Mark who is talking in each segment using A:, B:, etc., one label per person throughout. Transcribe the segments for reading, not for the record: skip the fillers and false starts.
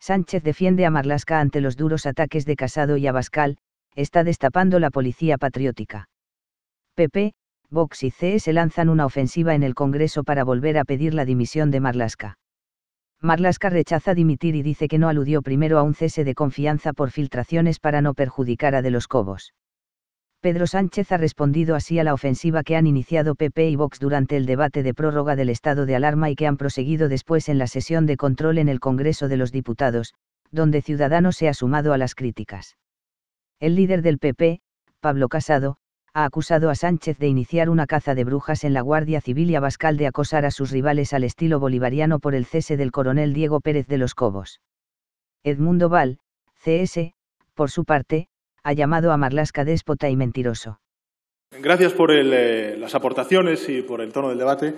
A: Sánchez defiende a Marlaska ante los duros ataques de Casado y Abascal, está destapando la policía patriótica. PP, Vox y CS lanzan una ofensiva en el Congreso para volver a pedir la dimisión de Marlaska. Marlaska rechaza dimitir y dice que no aludió primero a un cese de confianza por filtraciones para no perjudicar a De los Cobos. Pedro Sánchez ha respondido así a la ofensiva que han iniciado PP y Vox durante el debate de prórroga del estado de alarma y que han proseguido después en la sesión de control en el Congreso de los Diputados, donde Ciudadanos se ha sumado a las críticas. El líder del PP, Pablo Casado, ha acusado a Sánchez de iniciar una caza de brujas en la Guardia Civil y a Abascal de acosar a sus rivales al estilo bolivariano por el cese del coronel Diego Pérez de los Cobos. Edmundo Val, CS, por su parte, ha llamado a Marlaska déspota y mentiroso.
B: Gracias por las aportaciones y por el tono del debate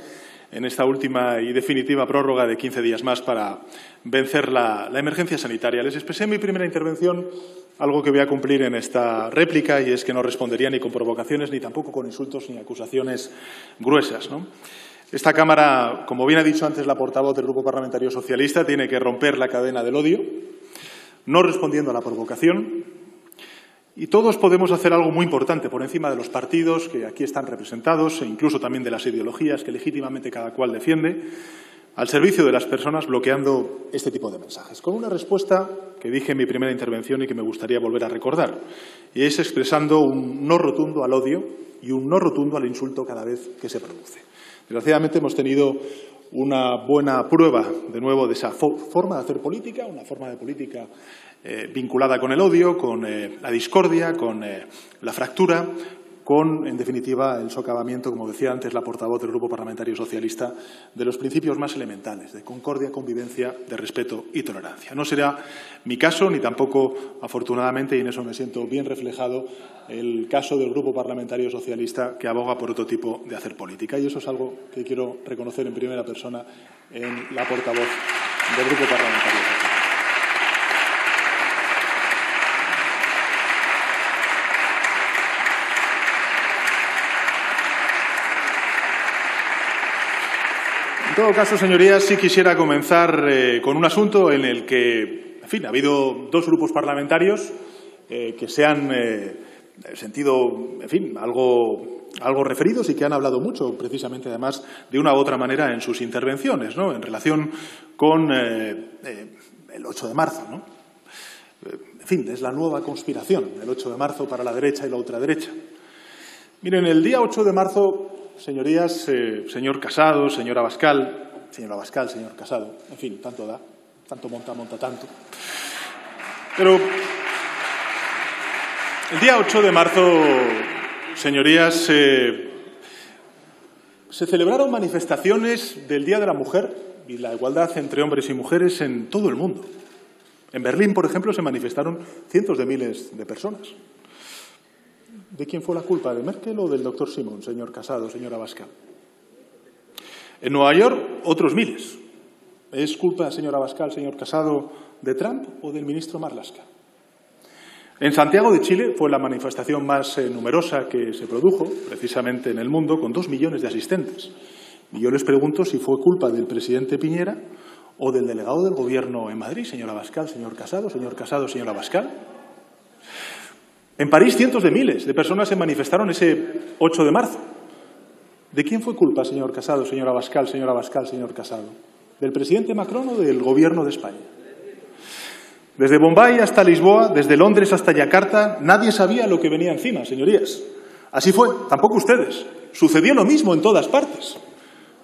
B: en esta última y definitiva prórroga de 15 días más para vencer la emergencia sanitaria. Les expresé en mi primera intervención algo que voy a cumplir en esta réplica y es que no respondería ni con provocaciones ni tampoco con insultos ni acusaciones gruesas, ¿no? Esta Cámara, como bien ha dicho antes la portavoz del Grupo Parlamentario Socialista, tiene que romper la cadena del odio, no respondiendo a la provocación. Y todos podemos hacer algo muy importante por encima de los partidos que aquí están representados e incluso también de las ideologías que legítimamente cada cual defiende, al servicio de las personas bloqueando este tipo de mensajes. Con una respuesta que dije en mi primera intervención y que me gustaría volver a recordar, y es expresando un no rotundo al odio y un no rotundo al insulto cada vez que se produce. Desgraciadamente hemos tenido una buena prueba, de nuevo, de esa forma de hacer política, una forma de política vinculada con el odio, con la discordia, con la fractura, con, en definitiva, el socavamiento, como decía antes la portavoz del Grupo Parlamentario Socialista, de los principios más elementales, de concordia, convivencia, de respeto y tolerancia. No será mi caso, ni tampoco, afortunadamente, y en eso me siento bien reflejado, el caso del Grupo Parlamentario Socialista que aboga por otro tipo de hacer política. Y eso es algo que quiero reconocer en primera persona en la portavoz del Grupo Parlamentario Socialista. En todo caso, señorías, sí quisiera comenzar con un asunto en el que, en fin, ha habido dos grupos parlamentarios que se han sentido, en fin, algo referidos y que han hablado mucho, precisamente, además, de una u otra manera en sus intervenciones, ¿no?, en relación con el 8 de marzo, ¿no? En fin, es la nueva conspiración, el 8 de marzo para la derecha y la ultraderecha. Miren, el día 8 de marzo, señorías, señor Casado, señor Abascal, señor Casado, en fin, tanto da, tanto monta tanto. Pero el día 8 de marzo, señorías, se celebraron manifestaciones del Día de la Mujer y la igualdad entre hombres y mujeres en todo el mundo. En Berlín, por ejemplo, se manifestaron cientos de miles de personas. ¿De quién fue la culpa? ¿De Merkel o del doctor Simón, señor Casado, señor Abascal? En Nueva York, otros miles. ¿Es culpa, señor Abascal, señor Casado, de Trump o del ministro Marlaska? En Santiago de Chile fue la manifestación más numerosa que se produjo, precisamente en el mundo, con 2 millones de asistentes. Y yo les pregunto si fue culpa del presidente Piñera o del delegado del Gobierno en Madrid, señor Abascal, señor Casado, señor Abascal. En París, cientos de miles de personas se manifestaron ese 8 de marzo. ¿De quién fue culpa, señor Casado, señor Abascal, señor Casado? ¿Del presidente Macron o del Gobierno de España? Desde Bombay hasta Lisboa, desde Londres hasta Yakarta, nadie sabía lo que venía encima, señorías. Así fue, tampoco ustedes. Sucedió lo mismo en todas partes.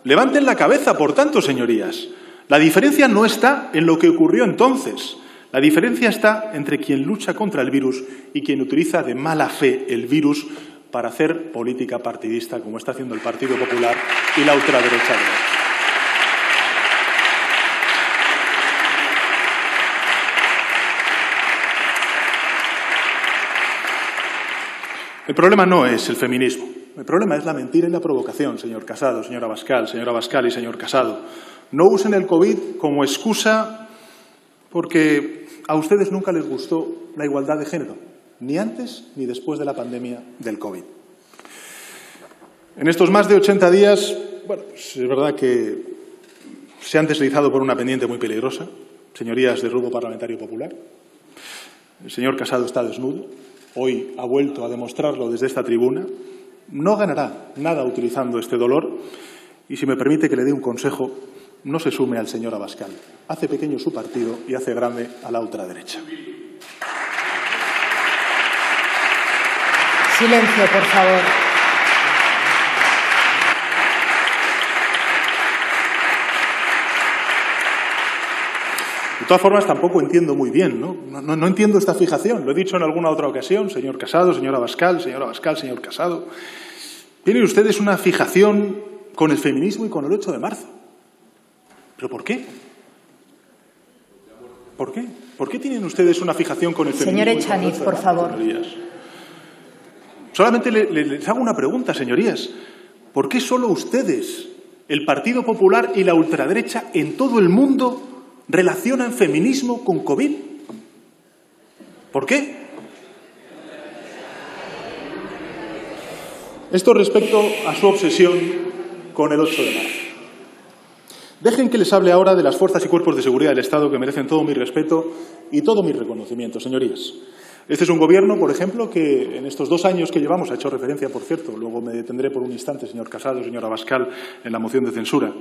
B: Levanten la cabeza, por tanto, señorías. La diferencia no está en lo que ocurrió entonces. La diferencia está entre quien lucha contra el virus y quien utiliza de mala fe el virus para hacer política partidista, como está haciendo el Partido Popular y la ultraderecha de hoy. El problema no es el feminismo. El problema es la mentira y la provocación, señor Casado, señor Abascal y señor Casado. No usen el COVID como excusa porque a ustedes nunca les gustó la igualdad de género, ni antes ni después de la pandemia del COVID. En estos más de 80 días, bueno, pues es verdad que se han deslizado por una pendiente muy peligrosa, señorías del Grupo Parlamentario Popular. El señor Casado está desnudo. Hoy ha vuelto a demostrarlo desde esta tribuna. No ganará nada utilizando este dolor. Y si me permite que le dé un consejo, no se sume al señor Abascal. Hace pequeño su partido y hace grande a la ultraderecha.
C: Silencio, por favor.
B: De todas formas, tampoco entiendo muy bien, No entiendo esta fijación. Lo he dicho en alguna otra ocasión, señor Casado, señor Abascal, señor Casado. Tienen ustedes una fijación con el feminismo y con el 8 de marzo. ¿Pero por qué? ¿Por qué? ¿Por qué tienen ustedes una fijación con el feminismo?
C: Señor Echaniz, por favor.
B: Señorías? Solamente les hago una pregunta, señorías. ¿Por qué solo ustedes, el Partido Popular y la ultraderecha en todo el mundo relacionan feminismo con COVID? ¿Por qué? Esto respecto a su obsesión con el 8 de marzo. Dejen que les hable ahora de las fuerzas y cuerpos de seguridad del Estado que merecen todo mi respeto y todo mi reconocimiento, señorías. Este es un gobierno, por ejemplo, que en estos 2 años que llevamos, ha hecho referencia, por cierto, luego me detendré por un instante, señor Casado, señor Abascal, en la moción de censura.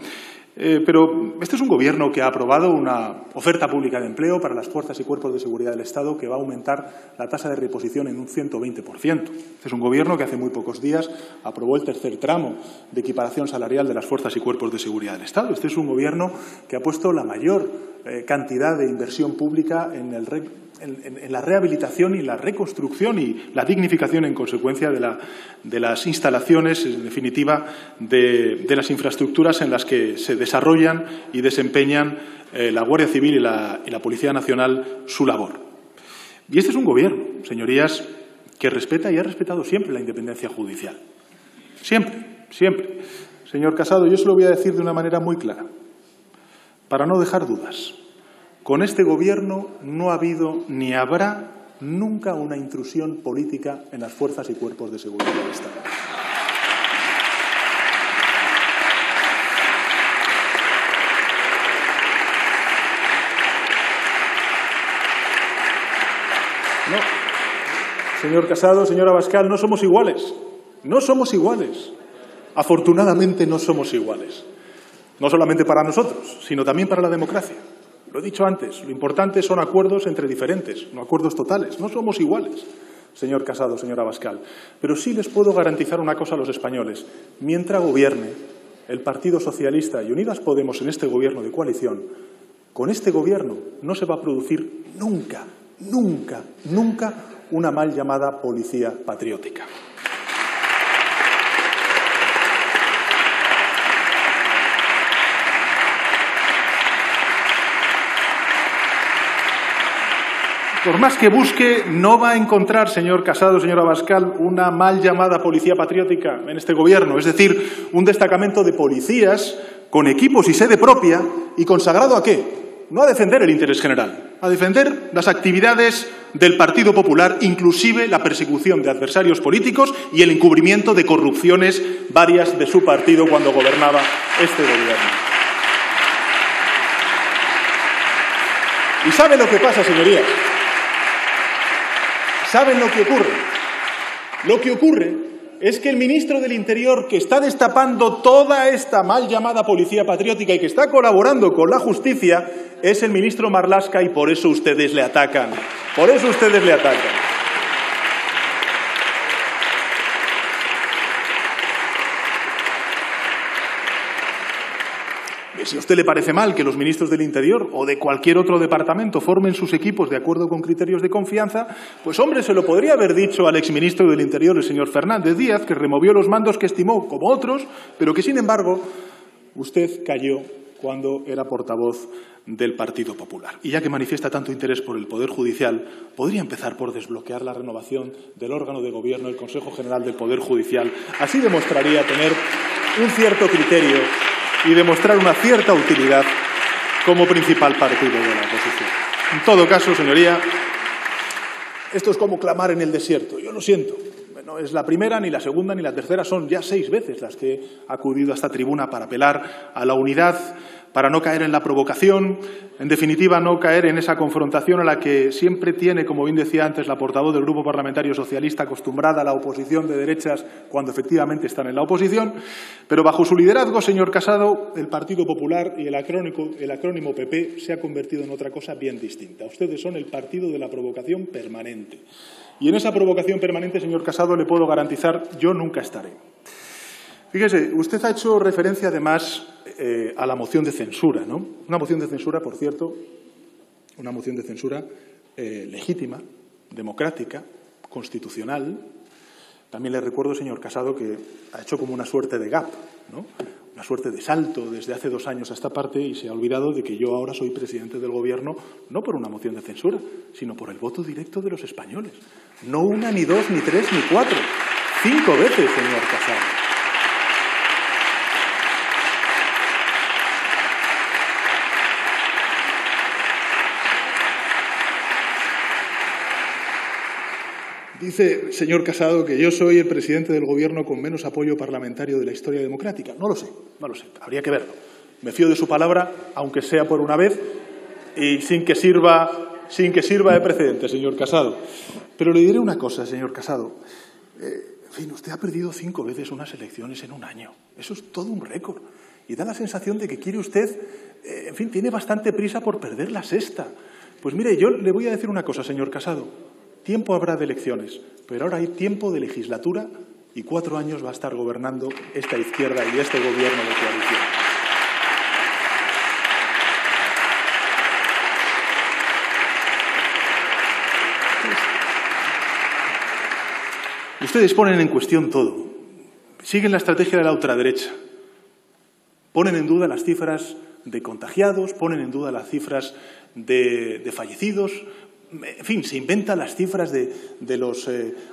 B: Pero este es un gobierno que ha aprobado una oferta pública de empleo para las fuerzas y cuerpos de seguridad del Estado que va a aumentar la tasa de reposición en un 120%. Este es un gobierno que hace muy pocos días aprobó el tercer tramo de equiparación salarial de las fuerzas y cuerpos de seguridad del Estado. Este es un gobierno que ha puesto la mayor cantidad de inversión pública en la rehabilitación y la reconstrucción y la dignificación en consecuencia de las instalaciones, en definitiva, de las infraestructuras en las que se desarrollan y desempeñan la Guardia Civil y la Policía Nacional su labor. Y este es un gobierno, señorías, que respeta y ha respetado siempre la independencia judicial. Siempre, siempre. Señor Casado, yo se lo voy a decir de una manera muy clara, para no dejar dudas. Con este gobierno no ha habido ni habrá nunca una intrusión política en las fuerzas y cuerpos de seguridad del Estado. No, señor Casado, señor Abascal, no somos iguales. No somos iguales. Afortunadamente no somos iguales. No solamente para nosotros, sino también para la democracia. Lo he dicho antes, lo importante son acuerdos entre diferentes, no acuerdos totales. No somos iguales, señor Casado, señor Abascal. Pero sí les puedo garantizar una cosa a los españoles. Mientras gobierne el Partido Socialista y Unidas Podemos en este gobierno de coalición, con este gobierno no se va a producir nunca, nunca, nunca una mal llamada policía patriótica. Por más que busque, no va a encontrar, señor Casado, señor Abascal, una mal llamada policía patriótica en este gobierno. Es decir, un destacamento de policías con equipos y sede propia y consagrado ¿a qué? No a defender el interés general, a defender las actividades del Partido Popular, inclusive la persecución de adversarios políticos y el encubrimiento de corrupciones varias de su partido cuando gobernaba este gobierno. ¿Y sabe lo que pasa, señorías? ¿Saben lo que ocurre? Lo que ocurre es que el ministro del Interior, que está destapando toda esta mal llamada policía patriótica y que está colaborando con la justicia, es el ministro Marlaska y por eso ustedes le atacan. Por eso ustedes le atacan. Si a usted le parece mal que los ministros del Interior o de cualquier otro departamento formen sus equipos de acuerdo con criterios de confianza, pues hombre, se lo podría haber dicho al exministro del Interior, el señor Fernández Díaz, que removió los mandos que estimó como otros, pero que sin embargo usted cayó cuando era portavoz del Partido Popular. Y ya que manifiesta tanto interés por el Poder Judicial, podría empezar por desbloquear la renovación del órgano de gobierno, el Consejo General del Poder Judicial. Así demostraría tener un cierto criterio y demostrar una cierta utilidad como principal partido de la oposición. En todo caso, señoría, esto es como clamar en el desierto. Yo lo siento. No es la primera, ni la segunda, ni la tercera. Son ya 6 veces las que he acudido a esta tribuna para apelar a la unidad para no caer en la provocación, en definitiva, no caer en esa confrontación a la que siempre tiene, como bien decía antes la portavoz del Grupo Parlamentario Socialista, acostumbrada a la oposición de derechas cuando efectivamente están en la oposición. Pero bajo su liderazgo, señor Casado, el Partido Popular y el acrónimo PP se ha convertido en otra cosa bien distinta. Ustedes son el partido de la provocación permanente. Y en esa provocación permanente, señor Casado, le puedo garantizar, yo nunca estaré. Fíjese, usted ha hecho referencia además a la moción de censura, ¿no? Una moción de censura, por cierto, una moción de censura legítima, democrática, constitucional. También le recuerdo, señor Casado, que ha hecho como una suerte de gap, ¿no? Una suerte de salto desde hace 2 años a esta parte y se ha olvidado de que yo ahora soy presidente del Gobierno no por una moción de censura, sino por el voto directo de los españoles. No 1, ni 2, ni 3, ni 4. 5 veces, señor Casado. Dice, señor Casado, que yo soy el presidente del Gobierno con menos apoyo parlamentario de la historia democrática. No lo sé, habría que verlo. Me fío de su palabra, aunque sea por una vez, y sin que sirva de precedente, señor Casado. Pero le diré una cosa, señor Casado. En fin, usted ha perdido 5 veces unas elecciones en un año. Eso es todo un récord. Y da la sensación de que quiere usted, en fin, tiene bastante prisa por perder la 6ª. Pues mire, yo le voy a decir una cosa, señor Casado. Tiempo habrá de elecciones, pero ahora hay tiempo de legislatura y 4 años va a estar gobernando esta izquierda y este Gobierno de coalición. Ustedes ponen en cuestión todo. Siguen la estrategia de la ultraderecha. Ponen en duda las cifras de contagiados, ponen en duda las cifras de fallecidos. En fin, se inventan las cifras de los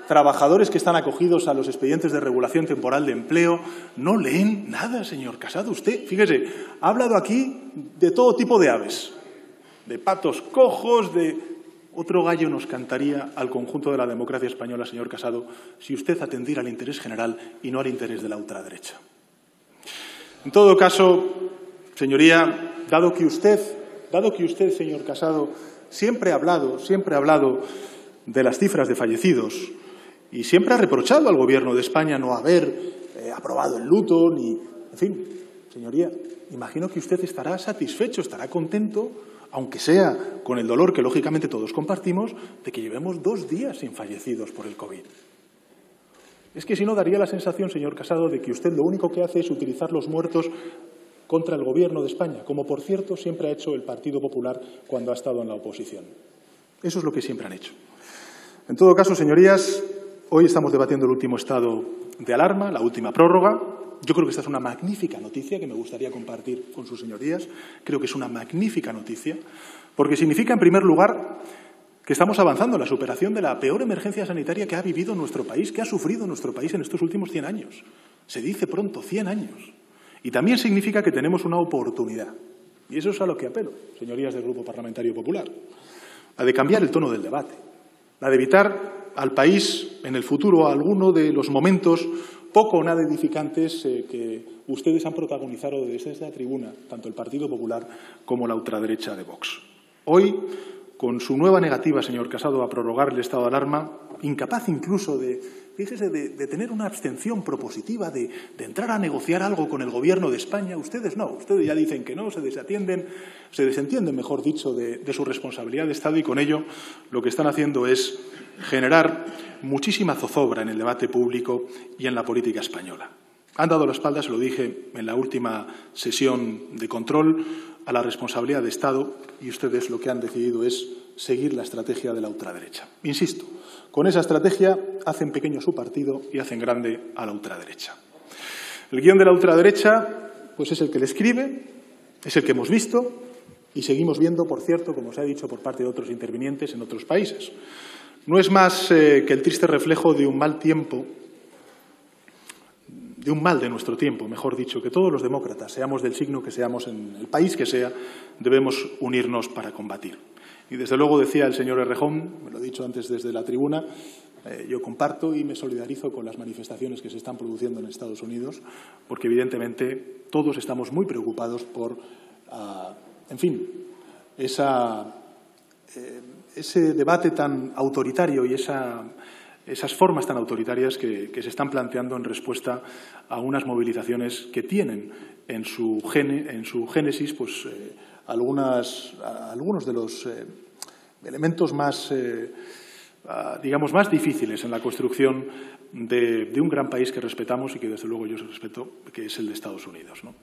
B: trabajadores que están acogidos a los expedientes de regulación temporal de empleo. No leen nada, señor Casado. Usted, fíjese, ha hablado aquí de todo tipo de aves, de patos cojos, de... Otro gallo nos cantaría al conjunto de la democracia española, señor Casado, si usted atendiera al interés general y no al interés de la ultraderecha. En todo caso, señoría, dado que usted, señor Casado, siempre ha hablado de las cifras de fallecidos y siempre ha reprochado al Gobierno de España no haber aprobado el luto ni... En fin, señoría, imagino que usted estará satisfecho, estará contento, aunque sea con el dolor que lógicamente todos compartimos, de que llevemos 2 días sin fallecidos por el COVID. Es que si no daría la sensación, señor Casado, de que usted lo único que hace es utilizar los muertos contra el Gobierno de España, como por cierto siempre ha hecho el Partido Popular cuando ha estado en la oposición. Eso es lo que siempre han hecho. En todo caso, señorías, hoy estamos debatiendo el último estado de alarma, la última prórroga. Yo creo que esta es una magnífica noticia que me gustaría compartir con sus señorías. Creo que es una magnífica noticia porque significa, en primer lugar, que estamos avanzando en la superación de la peor emergencia sanitaria que ha vivido nuestro país, que ha sufrido nuestro país en estos últimos 100 años. Se dice pronto, 100 años. Y también significa que tenemos una oportunidad, y eso es a lo que apelo, señorías del Grupo Parlamentario Popular, la de cambiar el tono del debate, la de evitar al país en el futuro alguno de los momentos poco o nada edificantes que ustedes han protagonizado desde esta tribuna, tanto el Partido Popular como la ultraderecha de Vox. Hoy, con su nueva negativa, señor Casado, a prorrogar el estado de alarma, incapaz incluso de tener una abstención propositiva, de entrar a negociar algo con el Gobierno de España, ustedes no, ustedes ya dicen que no, se desentienden, mejor dicho, de su responsabilidad de Estado y con ello lo que están haciendo es generar muchísima zozobra en el debate público y en la política española. Han dado la espalda, se lo dije en la última sesión de control, a la responsabilidad de Estado y ustedes lo que han decidido es seguir la estrategia de la ultraderecha. Insisto, con esa estrategia hacen pequeño su partido y hacen grande a la ultraderecha. El guión de la ultraderecha pues es el que le escribe, es el que hemos visto y seguimos viendo, por cierto, como se ha dicho por parte de otros intervinientes en otros países. No es más que el triste reflejo de un mal tiempo, de un mal de nuestro tiempo, mejor dicho, que todos los demócratas, seamos del signo que seamos, en el país que sea, debemos unirnos para combatir. Y desde luego decía el señor Errejón, me lo he dicho antes desde la tribuna, yo comparto y me solidarizo con las manifestaciones que se están produciendo en Estados Unidos, porque evidentemente todos estamos muy preocupados por en fin, ese debate tan autoritario y esas formas tan autoritarias que se están planteando en respuesta a unas movilizaciones que tienen en su génesis pues, algunos de los elementos más, digamos, más difíciles en la construcción de un gran país que respetamos y que, desde luego, yo respeto, que es el de Estados Unidos, ¿no?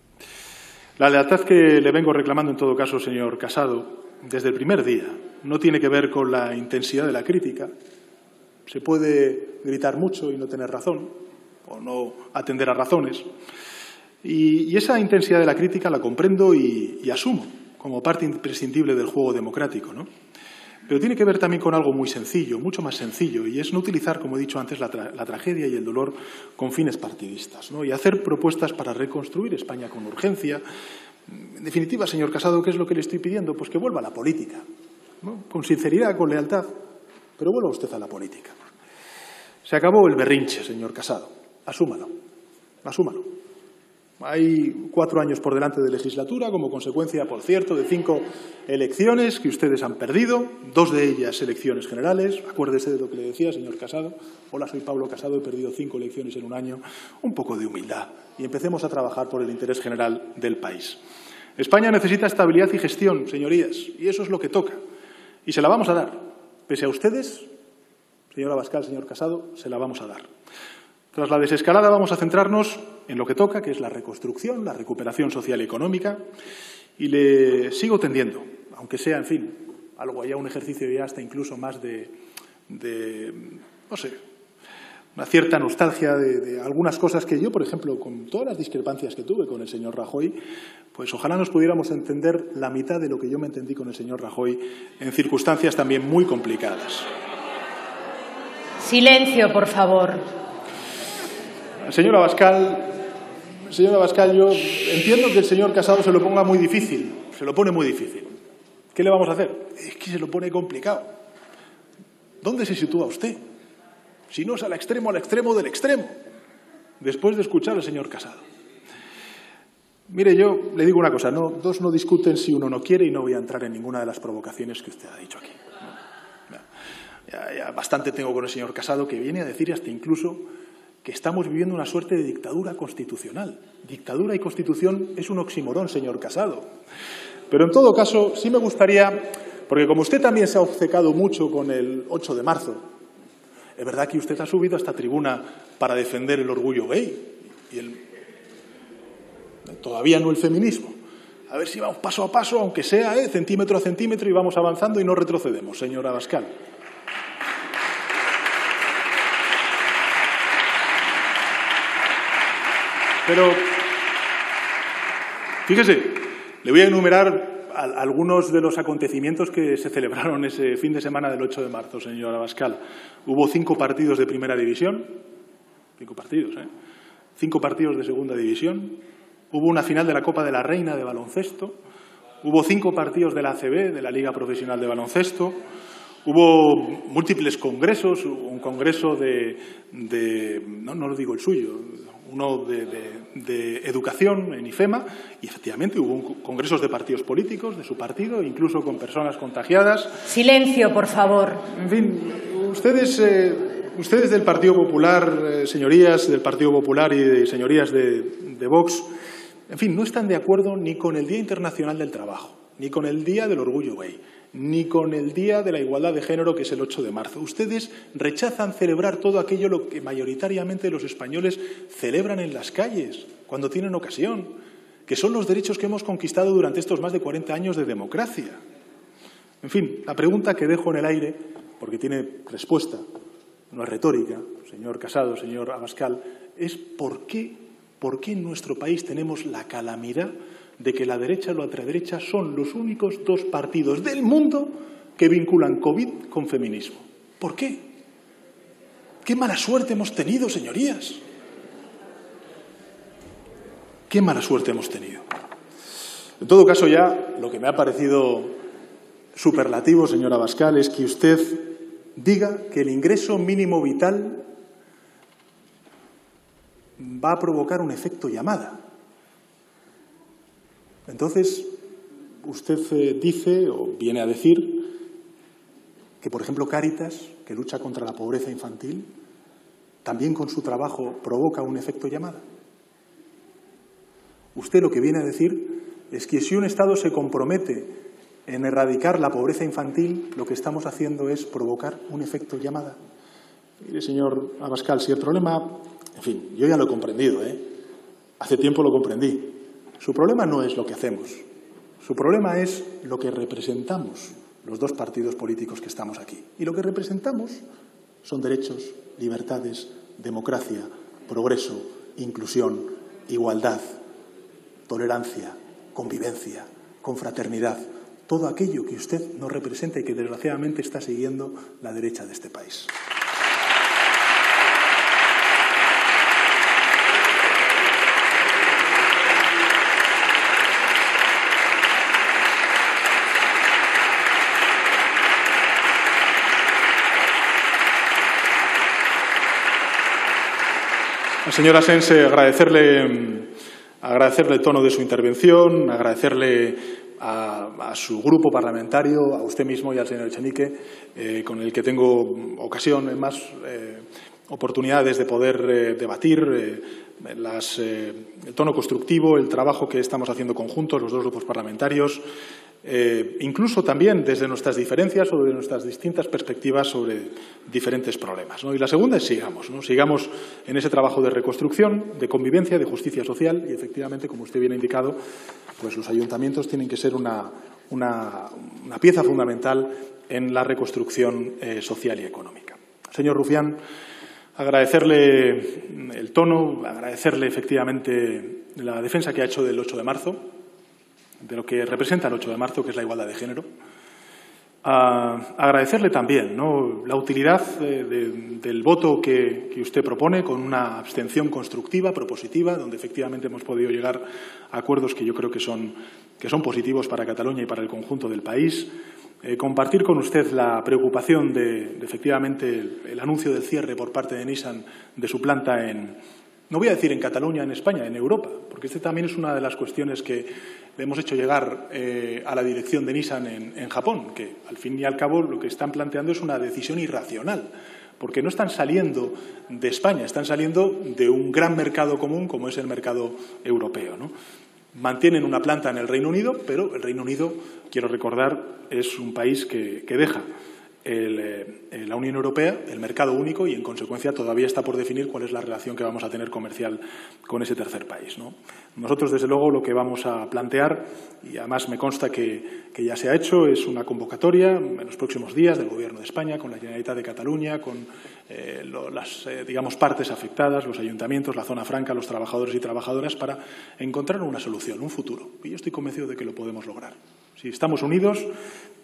B: La lealtad que le vengo reclamando, en todo caso, señor Casado, desde el primer día, no tiene que ver con la intensidad de la crítica. Se puede gritar mucho y no tener razón, o no atender a razones. Y esa intensidad de la crítica la comprendo y asumo como parte imprescindible del juego democrático, ¿no? Pero tiene que ver también con algo muy sencillo, mucho más sencillo, y es no utilizar, como he dicho antes, la tragedia y el dolor con fines partidistas, ¿no? Y hacer propuestas para reconstruir España con urgencia. En definitiva, señor Casado, ¿qué es lo que le estoy pidiendo? Pues que vuelva a la política, ¿no? Con sinceridad, con lealtad, pero vuelva usted a la política. Se acabó el berrinche, señor Casado. Asúmalo, asúmalo. Hay 4 años por delante de legislatura, como consecuencia, por cierto, de 5 elecciones que ustedes han perdido, 2 de ellas elecciones generales. Acuérdese de lo que le decía, señor Casado. Hola, soy Pablo Casado, he perdido 5 elecciones en un año. Un poco de humildad y empecemos a trabajar por el interés general del país. España necesita estabilidad y gestión, señorías, y eso es lo que toca. Y se la vamos a dar. Pese a ustedes, señor Abascal, señor Casado, se la vamos a dar. Tras la desescalada vamos a centrarnos en lo que toca, que es la reconstrucción, la recuperación social y económica, y le sigo tendiendo, aunque sea, en fin, algo allá, un ejercicio ya hasta incluso más de no sé, una cierta nostalgia de algunas cosas que yo, por ejemplo, con todas las discrepancias que tuve con el señor Rajoy, pues ojalá nos pudiéramos entender la mitad de lo que yo me entendí con el señor Rajoy en circunstancias también muy complicadas.
C: Silencio, por favor.
B: Señor Abascal, yo entiendo que el señor Casado se lo ponga muy difícil, se lo pone muy difícil. ¿Qué le vamos a hacer? Es que se lo pone complicado. ¿Dónde se sitúa usted? Si no es al extremo del extremo, después de escuchar al señor Casado. Mire, yo le digo una cosa, dos no discuten si uno no quiere y no voy a entrar en ninguna de las provocaciones que usted ha dicho aquí. Ya bastante tengo con el señor Casado, que viene a decir hasta incluso que estamos viviendo una suerte de dictadura constitucional. Dictadura y constitución es un oxímoron, señor Casado. Pero en todo caso, sí me gustaría, porque como usted también se ha obcecado mucho con el 8 de marzo, es verdad que usted ha subido a esta tribuna para defender el orgullo gay y todavía no el feminismo. A ver si vamos paso a paso, aunque sea centímetro a centímetro, y vamos avanzando y no retrocedemos, señor Abascal. Pero, fíjese, le voy a enumerar algunos de los acontecimientos que se celebraron ese fin de semana del 8 de marzo, señor Abascal. Hubo 5 partidos de primera división, 5 partidos, 5 partidos de segunda división. Hubo una final de la Copa de la Reina de baloncesto. Hubo 5 partidos de la ACB, de la Liga Profesional de Baloncesto. Hubo múltiples congresos, un congreso no lo digo el suyo, uno de educación en IFEMA, y efectivamente hubo congresos de partidos políticos, de su partido, incluso con personas contagiadas.
C: Silencio, por favor.
B: En fin, ustedes del Partido Popular, señorías del Partido Popular y señorías de Vox, en fin, no están de acuerdo ni con el Día Internacional del Trabajo, ni con el Día del Orgullo Gay, ni con el Día de la Igualdad de Género, que es el 8 de marzo. Ustedes rechazan celebrar todo aquello lo que mayoritariamente los españoles celebran en las calles, cuando tienen ocasión, que son los derechos que hemos conquistado durante estos más de 40 años de democracia. En fin, la pregunta que dejo en el aire, porque tiene respuesta, no es retórica, señor Casado, señor Abascal, es ¿por qué en nuestro país tenemos la calamidad de que la derecha y la ultraderecha son los únicos 2 partidos del mundo que vinculan COVID con feminismo? ¿Por qué? ¡Qué mala suerte hemos tenido, señorías! ¡Qué mala suerte hemos tenido! En todo caso, ya lo que me ha parecido superlativo, señor Abascal, es que usted diga que el ingreso mínimo vital va a provocar un efecto llamada. Entonces, usted dice o viene a decir que, por ejemplo, Cáritas, que lucha contra la pobreza infantil, también con su trabajo provoca un efecto llamada. Usted lo que viene a decir es que si un Estado se compromete en erradicar la pobreza infantil, lo que estamos haciendo es provocar un efecto llamada. Mire, señor Abascal, si el problema, en fin, yo ya lo he comprendido, hace tiempo lo comprendí. Su problema no es lo que hacemos, su problema es lo que representamos los dos partidos políticos que estamos aquí. Y lo que representamos son derechos, libertades, democracia, progreso, inclusión, igualdad, tolerancia, convivencia, confraternidad, todo aquello que usted no representa y que desgraciadamente está siguiendo la derecha de este país. Señora Sense, agradecerle el tono de su intervención, agradecerle a su grupo parlamentario, a usted mismo y al señor Echenique, con el que tengo ocasión, en más oportunidades de poder debatir, el tono constructivo, el trabajo que estamos haciendo conjuntos, los dos grupos parlamentarios, incluso también desde nuestras diferencias o de nuestras distintas perspectivas sobre diferentes problemas, ¿no? Y la segunda es sigamos, ¿no? Sigamos en ese trabajo de reconstrucción, de convivencia, de justicia social y, efectivamente, como usted bien ha indicado, pues los ayuntamientos tienen que ser una pieza fundamental en la reconstrucción social y económica. Señor Rufián, agradecerle el tono, agradecerle efectivamente la defensa que ha hecho del 8 de marzo, de lo que representa el 8 de marzo, que es la igualdad de género. Agradecerle también, ¿no?, la utilidad del voto que usted propone con una abstención constructiva, propositiva, donde efectivamente hemos podido llegar a acuerdos que yo creo que son positivos para Cataluña y para el conjunto del país. Compartir con usted la preocupación de efectivamente el anuncio del cierre por parte de Nissan de su planta no voy a decir en Cataluña, en España, en Europa, porque este también es una de las cuestiones que le hemos hecho llegar a la dirección de Nissan en Japón, que al fin y al cabo lo que están planteando es una decisión irracional, porque no están saliendo de España, están saliendo de un gran mercado común como es el mercado europeo, ¿no? Mantienen una planta en el Reino Unido, pero el Reino Unido, quiero recordar, es un país que deja la Unión Europea, el mercado único, y en consecuencia todavía está por definir cuál es la relación que vamos a tener comercial con ese tercer país, ¿no? Nosotros, desde luego, lo que vamos a plantear, y además me consta que ya se ha hecho, es una convocatoria en los próximos días del Gobierno de España, con la Generalitat de Cataluña, con las digamos, partes afectadas, los ayuntamientos, la zona franca, los trabajadores y trabajadoras, para encontrar una solución, un futuro. Y yo estoy convencido de que lo podemos lograr. Si estamos unidos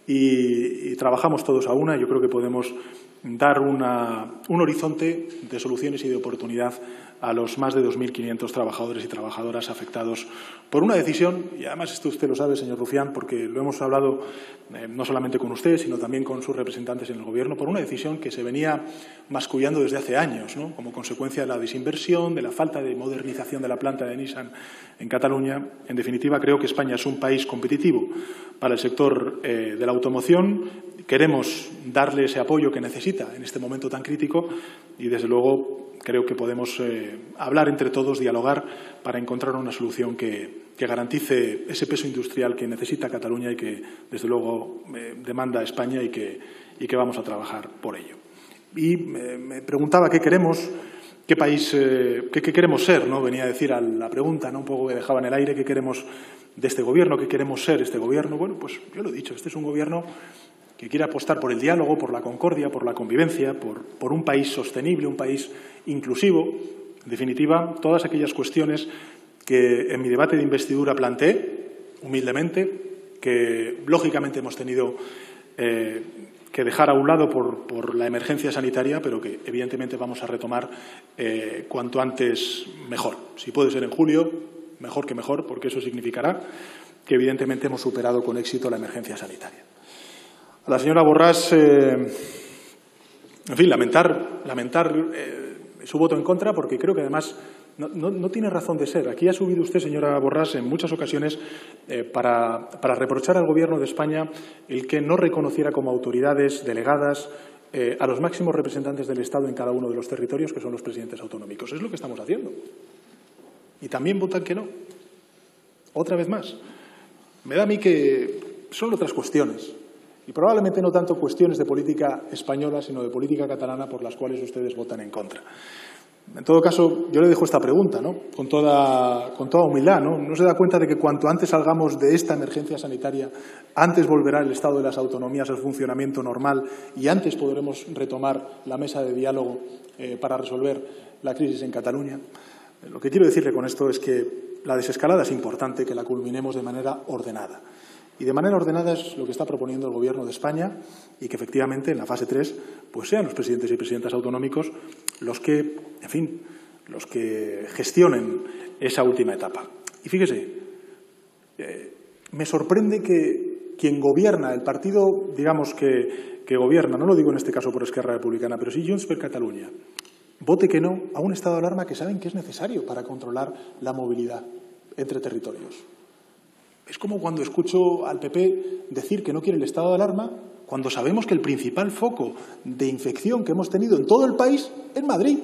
B: y trabajamos todos a una, yo creo que podemos dar un horizonte de soluciones y de oportunidad a los más de 2.500 trabajadores y trabajadoras afectados por una decisión, y además esto usted lo sabe, señor Rufián, porque lo hemos hablado no solamente con usted, sino también con sus representantes en el Gobierno, por una decisión que se venía mascullando desde hace años, ¿no?, como consecuencia de la desinversión, de la falta de modernización de la planta de Nissan en Cataluña. En definitiva, creo que España es un país competitivo para el sector de la automoción. Queremos darle ese apoyo que necesita en este momento tan crítico y, desde luego, creo que podemos hablar entre todos, dialogar para encontrar una solución que garantice ese peso industrial que necesita Cataluña y que, desde luego, demanda España y que vamos a trabajar por ello. Y me preguntaba qué queremos, qué país, qué queremos ser, ¿no? Venía a decir a la pregunta, ¿no?, un poco que dejaba en el aire, qué queremos de este Gobierno, qué queremos ser este Gobierno. Bueno, pues yo lo he dicho, este es un Gobierno que quiere apostar por el diálogo, por la concordia, por la convivencia, por un país sostenible, un país inclusivo. En definitiva, todas aquellas cuestiones que en mi debate de investidura planteé, humildemente, que lógicamente hemos tenido que dejar a un lado por la emergencia sanitaria, pero que evidentemente vamos a retomar cuanto antes mejor. Si puede ser en julio, mejor que mejor, porque eso significará que evidentemente hemos superado con éxito la emergencia sanitaria. A la señora Borràs, en fin, lamentar su voto en contra, porque creo que además No tiene razón de ser. Aquí ha subido usted, señora Borràs, en muchas ocasiones para reprochar al Gobierno de España el que no reconociera como autoridades delegadas a los máximos representantes del Estado en cada uno de los territorios, que son los presidentes autonómicos. Es lo que estamos haciendo. Y también votan que no. Otra vez más. Me da a mí que son otras cuestiones. Y probablemente no tanto cuestiones de política española, sino de política catalana por las cuales ustedes votan en contra. En todo caso, yo le dejo esta pregunta, ¿no? Con toda humildad, ¿no? ¿No se da cuenta de que cuanto antes salgamos de esta emergencia sanitaria, antes volverá el Estado de las autonomías al funcionamiento normal y antes podremos retomar la mesa de diálogo para resolver la crisis en Cataluña? Lo que quiero decirle con esto es que la desescalada es importante, que la culminemos de manera ordenada. Y de manera ordenada es lo que está proponiendo el Gobierno de España y que efectivamente en la fase 3 pues sean los presidentes y presidentas autonómicos los que, en fin, los que gestionen esa última etapa. Y fíjese, me sorprende que quien gobierna, el partido, digamos, que gobierna, no lo digo en este caso por Esquerra Republicana, pero sí Junts per Catalunya, vote que no a un estado de alarma que saben que es necesario para controlar la movilidad entre territorios. Es como cuando escucho al PP decir que no quiere el estado de alarma cuando sabemos que el principal foco de infección que hemos tenido en todo el país es Madrid.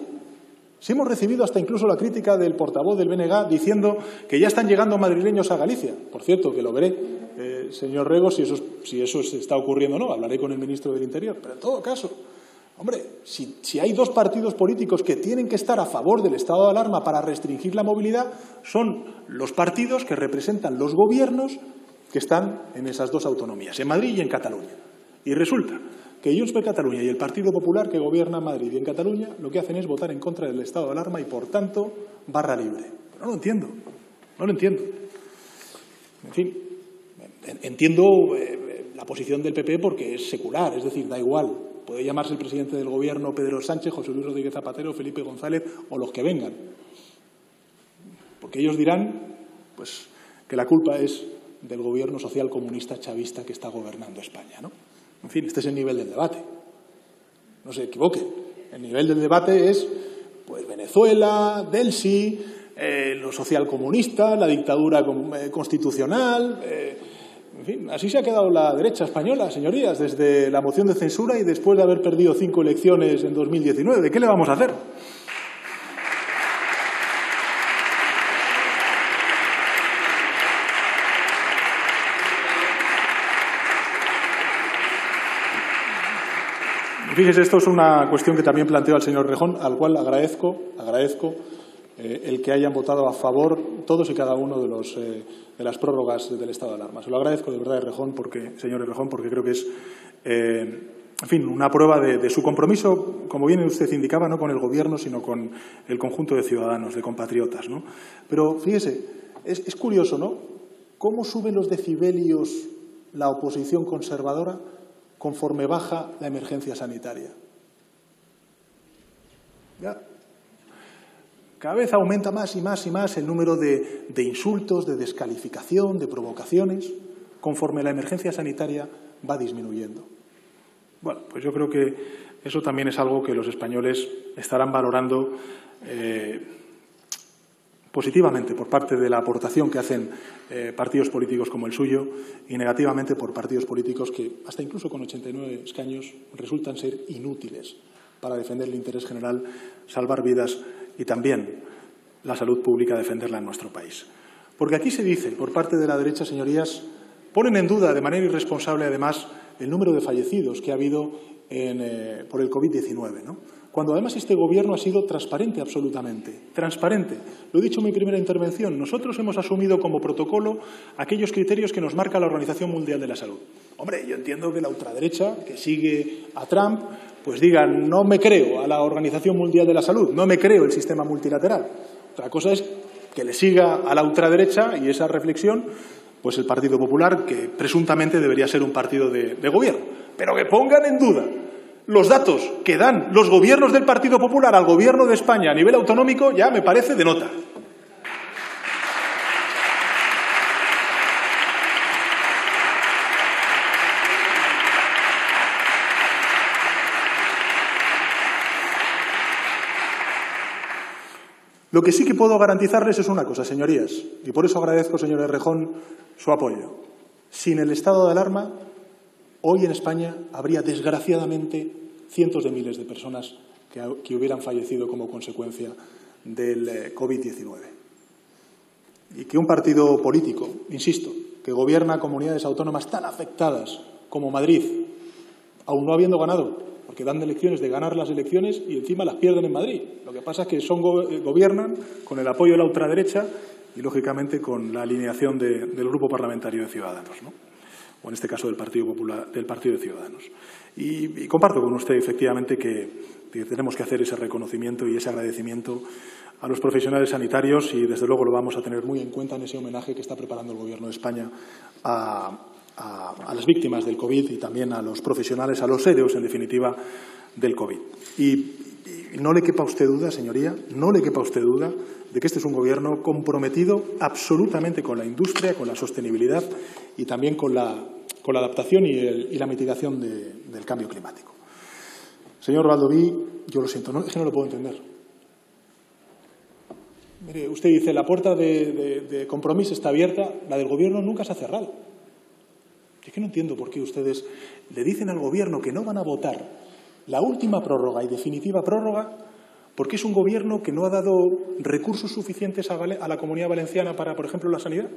B: Si hemos recibido hasta incluso la crítica del portavoz del BNG diciendo que ya están llegando madrileños a Galicia. Por cierto, que lo veré, señor Rego, si eso está ocurriendo o no. Hablaré con el ministro del Interior. Pero en todo caso, hombre, si hay dos partidos políticos que tienen que estar a favor del estado de alarma para restringir la movilidad, son los partidos que representan los gobiernos que están en esas dos autonomías, en Madrid y en Cataluña. Y resulta que Junts per Catalunya y el Partido Popular, que gobierna en Madrid y en Cataluña, lo que hacen es votar en contra del estado de alarma y, por tanto, barra libre. Pero no lo entiendo. No lo entiendo. En fin, entiendo la posición del PP porque es secular, es decir, da igual. Puede llamarse el presidente del Gobierno Pedro Sánchez, José Luis Rodríguez Zapatero, Felipe González o los que vengan. Porque ellos dirán pues, que la culpa es del Gobierno social comunista chavista que está gobernando España, ¿no? En fin, este es el nivel del debate. No se equivoquen. El nivel del debate es pues, Venezuela, Delsi, lo social comunista, la dictadura constitucional. En fin, así se ha quedado la derecha española, señorías, desde la moción de censura y después de haber perdido 5 elecciones en 2019. ¿Qué le vamos a hacer? Fíjese, esto es una cuestión que también planteó el señor Rejón, al cual agradezco el que hayan votado a favor todos y cada uno de las prórrogas del estado de alarma. Se lo agradezco de verdad, señor Rejón, porque creo que es, en fin, una prueba de su compromiso, como bien usted indicaba, no con el Gobierno, sino con el conjunto de ciudadanos, de compatriotas, ¿no? Pero fíjese, es curioso, ¿no? Cómo suben los decibelios la oposición conservadora conforme baja la emergencia sanitaria. Ya. Cada vez aumenta más y más y más el número de insultos, de descalificación, de provocaciones, conforme la emergencia sanitaria va disminuyendo. Bueno, pues yo creo que eso también es algo que los españoles estarán valorando positivamente por parte de la aportación que hacen partidos políticos como el suyo y negativamente por partidos políticos que, hasta incluso con 89 escaños, resultan ser inútiles para defender el interés general, salvar vidas y también la salud pública, defenderla en nuestro país. Porque aquí se dice, por parte de la derecha, señorías, ponen en duda de manera irresponsable, además, el número de fallecidos que ha habido por el COVID-19, ¿no? Cuando además este Gobierno ha sido transparente absolutamente. Transparente. Lo he dicho en mi primera intervención. Nosotros hemos asumido como protocolo aquellos criterios que nos marca la Organización Mundial de la Salud. Hombre, yo entiendo que la ultraderecha, que sigue a Trump, pues diga, no me creo a la Organización Mundial de la Salud, no me creo el sistema multilateral. Otra cosa es que le siga a la ultraderecha y esa reflexión, pues el Partido Popular, que presuntamente debería ser un partido de gobierno. Pero que pongan en duda los datos que dan los gobiernos del Partido Popular al Gobierno de España a nivel autonómico ya me parece de nota. Lo que sí que puedo garantizarles es una cosa, señorías, y por eso agradezco, señor Errejón, su apoyo. Sin el estado de alarma, hoy en España habría, desgraciadamente, cientos de miles de personas que hubieran fallecido como consecuencia del COVID-19. Y que un partido político, insisto, que gobierna comunidades autónomas tan afectadas como Madrid, aún no habiendo ganado, porque dan lecciones de ganar las elecciones y encima las pierden en Madrid. Lo que pasa es que gobiernan con el apoyo de la ultraderecha y, lógicamente, con la alineación del Grupo Parlamentario de Ciudadanos, ¿no? O en este caso del Partido Popular, del Partido de Ciudadanos. Y comparto con usted, efectivamente, que tenemos que hacer ese reconocimiento y ese agradecimiento a los profesionales sanitarios y, desde luego, lo vamos a tener muy en cuenta en ese homenaje que está preparando el Gobierno de España a las víctimas del COVID y también a los profesionales, a los héroes, en definitiva, del COVID. Y no le quepa a usted duda, señoría, no le quepa a usted duda de que este es un Gobierno comprometido absolutamente con la industria, con la sostenibilidad y también con la adaptación y la mitigación del cambio climático. Señor Baldoví, yo lo siento, es que no lo puedo entender. Mire, usted dice, la puerta de Compromís está abierta, la del Gobierno nunca se ha cerrado. Es que no entiendo por qué ustedes le dicen al Gobierno que no van a votar la última prórroga y definitiva prórroga porque es un Gobierno que no ha dado recursos suficientes a la Comunidad Valenciana para, por ejemplo, la sanidad.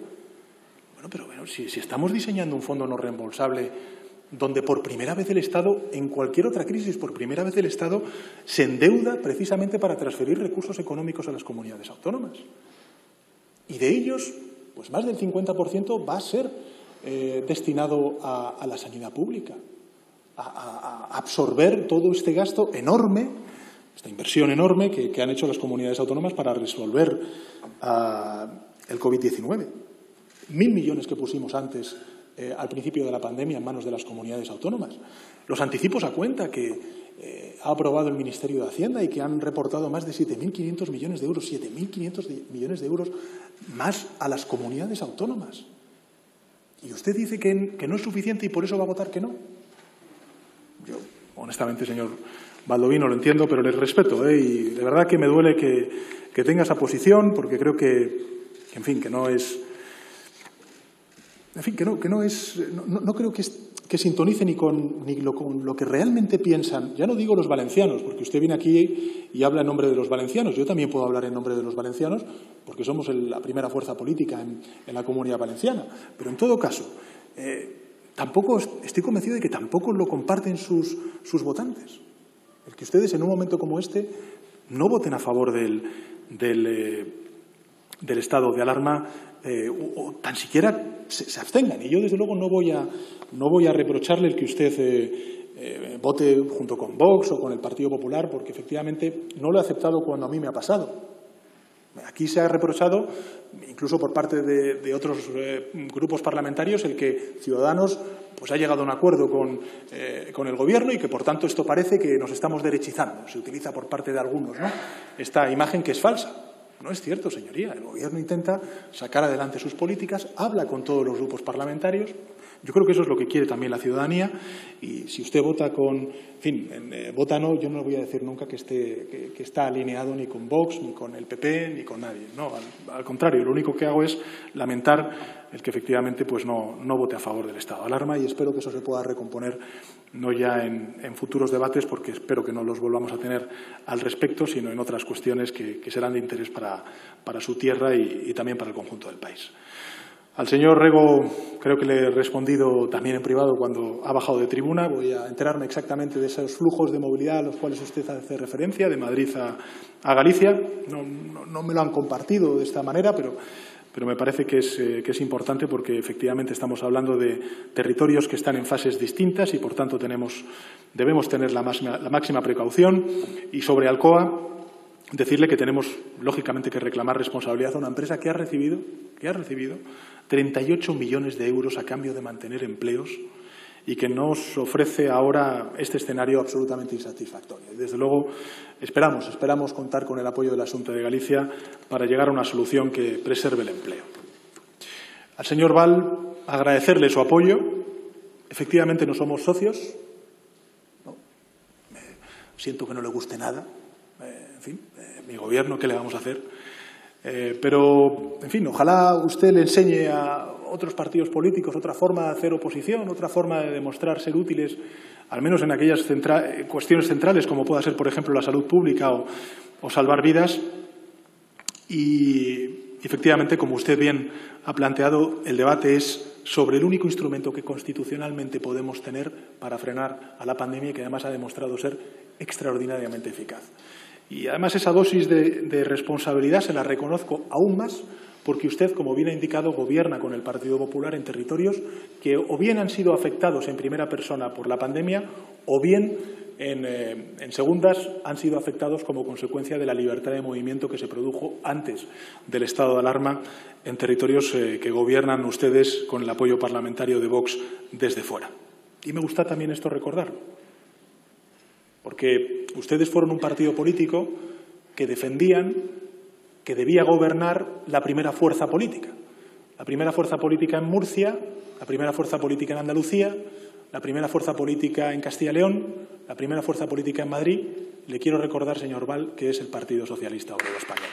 B: Bueno, si estamos diseñando un fondo no reembolsable donde por primera vez el Estado, en cualquier otra crisis, por primera vez el Estado se endeuda precisamente para transferir recursos económicos a las comunidades autónomas. Y de ellos, pues más del 50% va a ser destinado a la sanidad pública, a absorber todo este gasto enorme, esta inversión enorme que han hecho las comunidades autónomas para resolver el COVID-19. 1.000 millones que pusimos antes al principio de la pandemia en manos de las comunidades autónomas. Los anticipos a cuenta que ha aprobado el Ministerio de Hacienda y que han reportado más de 7.500 millones de euros, 7.500 millones de euros más a las comunidades autónomas. Y usted dice que no es suficiente y por eso va a votar que no. Yo, honestamente, señor Baldoví, no lo entiendo, pero le respeto, y de verdad que me duele que tenga esa posición, porque creo que no es... En fin, no creo que sintonice ni con lo que realmente piensan. Ya no digo los valencianos, porque usted viene aquí y habla en nombre de los valencianos. Yo también puedo hablar en nombre de los valencianos, porque somos la primera fuerza política en la Comunidad Valenciana. Pero en todo caso, tampoco estoy convencido de que tampoco lo comparten sus votantes. El que ustedes en un momento como este no voten a favor del estado de alarma o tan siquiera se abstengan. Y yo, desde luego, no voy a reprocharle el que usted vote junto con Vox o con el Partido Popular, porque efectivamente no lo he aceptado cuando a mí me ha pasado. Aquí se ha reprochado, incluso por parte de otros grupos parlamentarios, el que Ciudadanos pues ha llegado a un acuerdo con el Gobierno y que, por tanto, esto parece que nos estamos derechizando. Se utiliza por parte de algunos, ¿no?, esta imagen que es falsa. No es cierto, señoría. El Gobierno intenta sacar adelante sus políticas, habla con todos los grupos parlamentarios. Yo creo que eso es lo que quiere también la ciudadanía. Y si usted vota vota no, yo no le voy a decir nunca que está alineado ni con Vox, ni con el PP, ni con nadie. No, al contrario, lo único que hago es lamentar el que efectivamente pues no vote a favor del estado de alarma, y espero que eso se pueda recomponer no ya en futuros debates, porque espero que no los volvamos a tener al respecto, sino en otras cuestiones que serán de interés para su tierra y también para el conjunto del país. Al señor Rego creo que le he respondido también en privado cuando ha bajado de tribuna. Voy a enterarme exactamente de esos flujos de movilidad a los cuales usted hace referencia, de Madrid a Galicia. No me lo han compartido de esta manera, pero me parece que es importante, porque efectivamente estamos hablando de territorios que están en fases distintas y, por tanto, debemos tener la máxima precaución. Y sobre Alcoa, decirle que tenemos, lógicamente, que reclamar responsabilidad a una empresa que ha recibido 38 millones de euros a cambio de mantener empleos y que nos ofrece ahora este escenario absolutamente insatisfactorio. Y, desde luego, esperamos contar con el apoyo de la Xunta de Galicia para llegar a una solución que preserve el empleo. Al señor Val, agradecerle su apoyo. Efectivamente, no somos socios. No. Siento que no le guste nada. En fin, mi Gobierno, ¿qué le vamos a hacer? Pero, en fin, ojalá usted le enseñe a otros partidos políticos otra forma de hacer oposición, otra forma de demostrar ser útiles, al menos en aquellas cuestiones centrales, como pueda ser, por ejemplo, la salud pública o salvar vidas. Y, efectivamente, como usted bien ha planteado, el debate es sobre el único instrumento que constitucionalmente podemos tener para frenar a la pandemia y que además ha demostrado ser extraordinariamente eficaz. Y además esa dosis de responsabilidad se la reconozco aún más porque usted, como bien ha indicado, gobierna con el Partido Popular en territorios que o bien han sido afectados en primera persona por la pandemia o bien en segundas han sido afectados como consecuencia de la libertad de movimiento que se produjo antes del estado de alarma en territorios que gobiernan ustedes con el apoyo parlamentario de Vox desde fuera. Y me gusta también esto recordarlo, porque ustedes fueron un partido político que defendían que debía gobernar la primera fuerza política. La primera fuerza política en Murcia, la primera fuerza política en Andalucía, la primera fuerza política en Castilla y León, la primera fuerza política en Madrid. Le quiero recordar, señor Val, que es el Partido Socialista Obrero Español.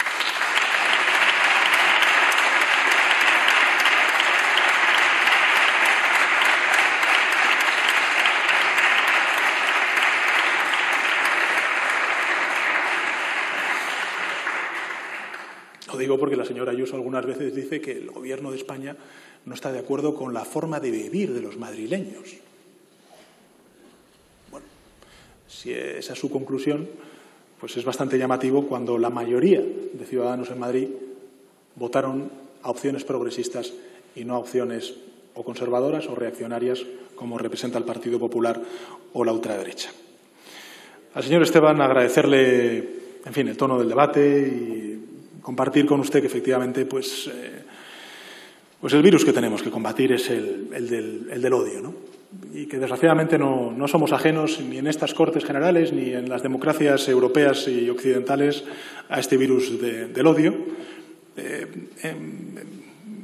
B: Lo digo porque la señora Ayuso algunas veces dice que el Gobierno de España no está de acuerdo con la forma de vivir de los madrileños. Bueno, si esa es su conclusión, pues es bastante llamativo cuando la mayoría de ciudadanos en Madrid votaron a opciones progresistas y no a opciones o conservadoras o reaccionarias como representa el Partido Popular o la ultraderecha. Al señor Esteban agradecerle, en fin, el tono del debate y compartir con usted que efectivamente pues el virus que tenemos que combatir es el del odio, ¿no? Y que desgraciadamente no somos ajenos ni en estas Cortes Generales ni en las democracias europeas y occidentales a este virus del odio,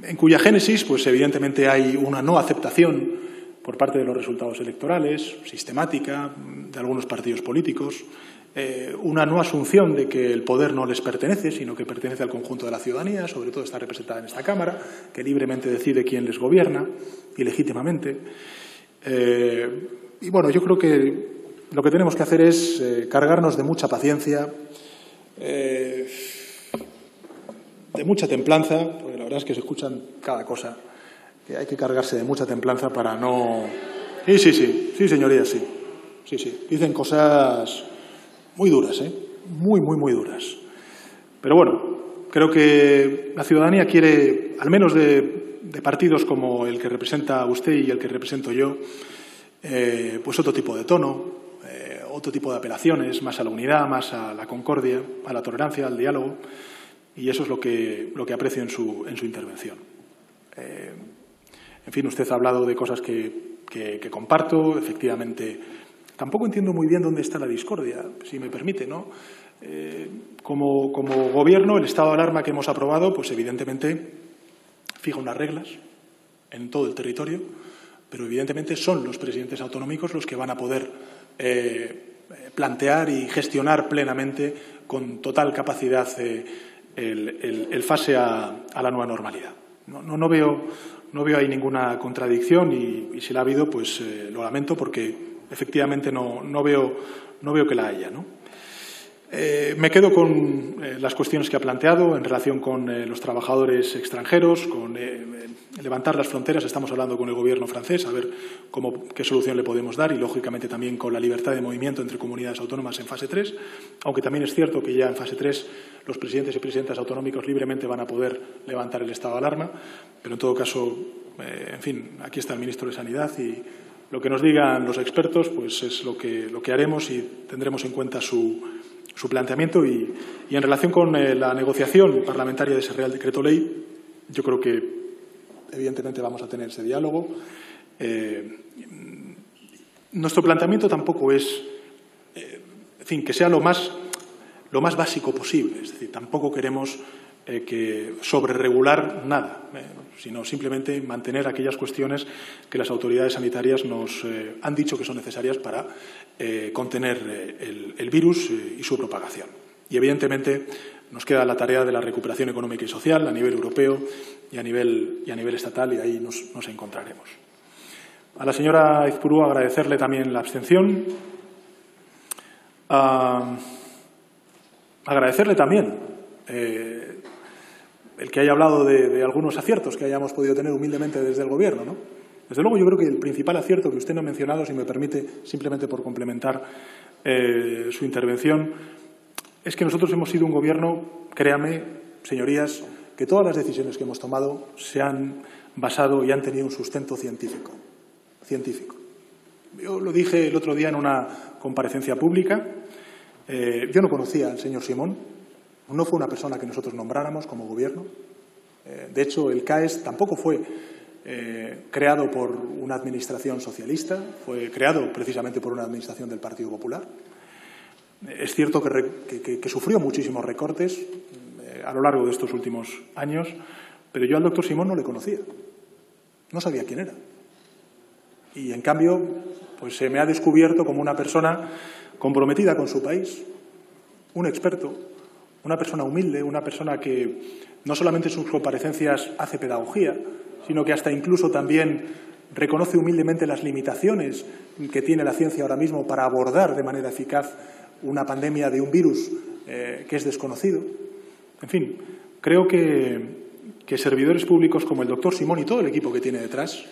B: en cuya génesis pues evidentemente hay una no aceptación por parte de los resultados electorales, sistemática, de algunos partidos políticos, una no asunción de que el poder no les pertenece, sino que pertenece al conjunto de la ciudadanía, sobre todo está representada en esta Cámara, que libremente decide quién les gobierna y legítimamente. Y bueno, yo creo que lo que tenemos que hacer es cargarnos de mucha paciencia, de mucha templanza, porque la verdad es que se escuchan cada cosa, que hay que cargarse de mucha templanza para no... Sí, señorías, sí. Sí, dicen cosas muy duras, muy duras. Pero bueno, creo que la ciudadanía quiere, al menos de partidos como el que representa usted y el que represento yo, pues otro tipo de tono, otro tipo de apelaciones, más a la unidad, más a la concordia, a la tolerancia, al diálogo, y eso es lo que aprecio en su intervención. En fin, usted ha hablado de cosas que comparto, efectivamente. Tampoco entiendo muy bien dónde está la discordia, si me permite, ¿no? Como Gobierno, el estado de alarma que hemos aprobado, pues evidentemente fija unas reglas en todo el territorio, pero evidentemente son los presidentes autonómicos los que van a poder plantear y gestionar plenamente, con total capacidad, el fase a la nueva normalidad. No veo ahí ninguna contradicción y si la ha habido, pues lo lamento porque efectivamente no veo que la haya, ¿no? Me quedo con las cuestiones que ha planteado en relación con los trabajadores extranjeros, con levantar las fronteras. Estamos hablando con el Gobierno francés a ver qué solución le podemos dar y, lógicamente, también con la libertad de movimiento entre comunidades autónomas en fase 3, aunque también es cierto que ya en fase 3 los presidentes y presidentas autonómicos libremente van a poder levantar el estado de alarma, pero en todo caso, en fin, aquí está el ministro de Sanidad y lo que nos digan los expertos pues es lo que haremos y tendremos en cuenta su planteamiento. Y en relación con la negociación parlamentaria de ese Real Decreto Ley, yo creo que evidentemente vamos a tener ese diálogo. Nuestro planteamiento tampoco es, en fin, que sea lo más básico posible. Es decir, tampoco queremos que sobreregular nada, sino simplemente mantener aquellas cuestiones que las autoridades sanitarias nos han dicho que son necesarias para contener el virus y su propagación. Y, evidentemente, nos queda la tarea de la recuperación económica y social a nivel europeo y a nivel estatal, y ahí nos encontraremos. A la señora Aizpuru agradecerle también la abstención. Agradecerle también el que haya hablado de algunos aciertos que hayamos podido tener humildemente desde el Gobierno, ¿no? Desde luego, yo creo que el principal acierto que usted no ha mencionado, si me permite, simplemente por complementar su intervención, es que nosotros hemos sido un Gobierno, créanme, señorías, que todas las decisiones que hemos tomado se han basado y han tenido un sustento científico. Yo lo dije el otro día en una comparecencia pública. Yo no conocía al señor Simón, no fue una persona que nosotros nombráramos como Gobierno. De hecho, el CAES tampoco fue creado por una administración socialista, fue creado precisamente por una administración del Partido Popular. Es cierto que sufrió muchísimos recortes a lo largo de estos últimos años, pero yo al doctor Simón no le conocía, no sabía quién era. Y, en cambio, pues se me ha descubierto como una persona comprometida con su país, un experto, una persona humilde, una persona que no solamente en sus comparecencias hace pedagogía, sino que hasta incluso también reconoce humildemente las limitaciones que tiene la ciencia ahora mismo para abordar de manera eficaz una pandemia de un virus que es desconocido. En fin, creo que servidores públicos como el doctor Simón y todo el equipo que tiene detrás,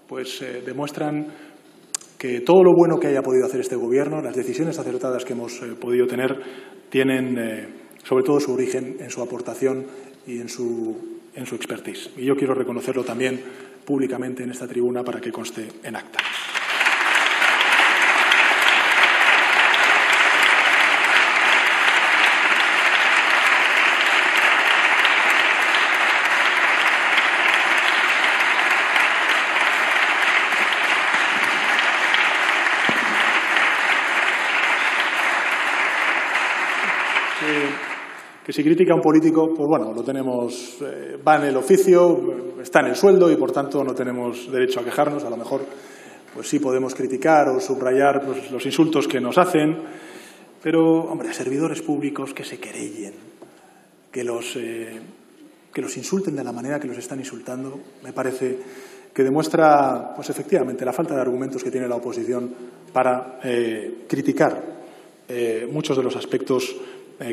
B: pues demuestran que todo lo bueno que haya podido hacer este Gobierno, las decisiones acertadas que hemos podido tener, tienen sobre todo su origen en su aportación y en su expertise. Y yo quiero reconocerlo también públicamente en esta tribuna para que conste en acta. Que si critica a un político, pues bueno, lo tenemos, va en el oficio, está en el sueldo y por tanto no tenemos derecho a quejarnos. A lo mejor pues sí podemos criticar o subrayar pues, los insultos que nos hacen, pero, hombre, a servidores públicos que se querellen, que los insulten de la manera que los están insultando, me parece que demuestra, pues efectivamente, la falta de argumentos que tiene la oposición para criticar muchos de los aspectos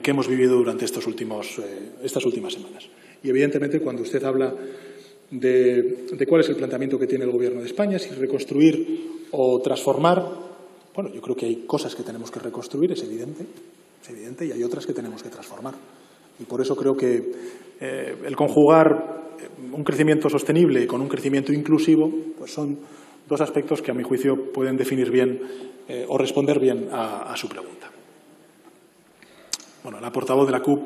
B: que hemos vivido durante estas últimas semanas. Y, evidentemente, cuando usted habla de cuál es el planteamiento que tiene el Gobierno de España, si reconstruir o transformar, bueno, yo creo que hay cosas que tenemos que reconstruir, es evidente, y hay otras que tenemos que transformar. Y por eso creo que el conjugar un crecimiento sostenible con un crecimiento inclusivo, pues son dos aspectos que, a mi juicio, pueden definir bien o responder bien a su pregunta. Bueno, la portavoz de la CUP,